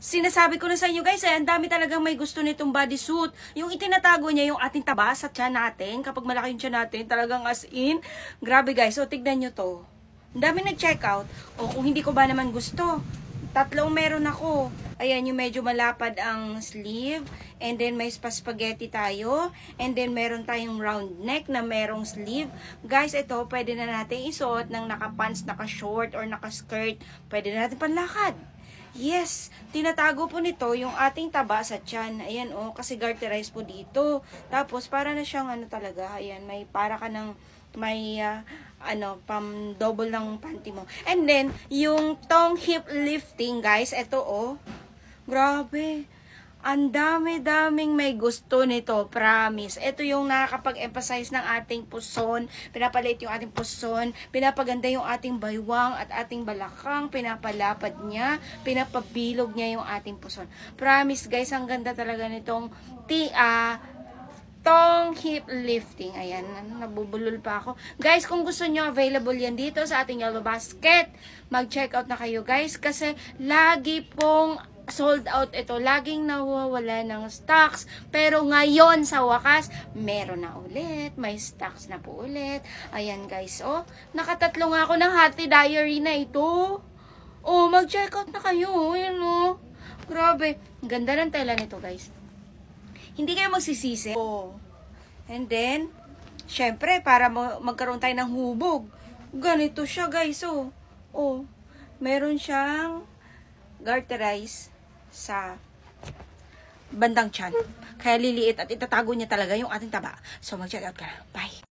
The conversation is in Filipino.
Sinasabi ko na sa inyo guys, ang dami talagang may gusto nitong bodysuit. Yung itinatago niya yung ating taba sa tiyan natin. Kapag malaki yung tiyan natin, talagang as in. Grabe guys, so tignan nyo to. Ang dami nag-check out. O kung hindi ko ba naman gusto, tatlong meron ako. Ayan, yung medyo malapad ang sleeve. And then may spaghetti tayo. And then meron tayong round neck na merong sleeve. Guys, ito pwede na natin isuot ng naka-pants, naka-short, or naka-skirt. Pwede na natin panlakad. Yes, tinatago po nito yung ating taba sa tiyan. Ayan oh, kasi garterize po dito. Tapos para na siyang ano talaga, ayan, may para ka ng may pam double ng panty mo. And then yung tong hip lifting, guys, ito oh. Grabe. Ang dami-daming may gusto nito, promise. Ito yung nakakapag-emphasize ng ating puson, pinapalit yung ating puson, pinapaganda yung ating baywang at ating balakang, pinapalapad niya, pinapabilog niya yung ating puson. Promise guys, ang ganda talaga nitong tong hip lifting. Ayan, nabubulol pa ako. Guys, kung gusto nyo, available yan dito sa ating Yellow Basket. Mag-check out na kayo guys, kasi lagi pong sold out ito. Laging nawawala ng stocks. Pero ngayon, sa wakas, meron na ulit. May stocks na po ulit. Ayan guys, oh. Nakatatlo nga ako ng Happy Diary na ito. Oh, mag-check out na kayo. Ayan, oh. Grabe. Ganda ng tela nito guys. Hindi kayo magsisisi. Oh. And then, syempre, para magkaroon tayo ng hubog. Ganito siya guys, oh. Oh. Meron siyang garterize sa bandang tiyan. Kaya liliit at itatago niya talaga yung ating taba. So, mag-check out ka na. Bye!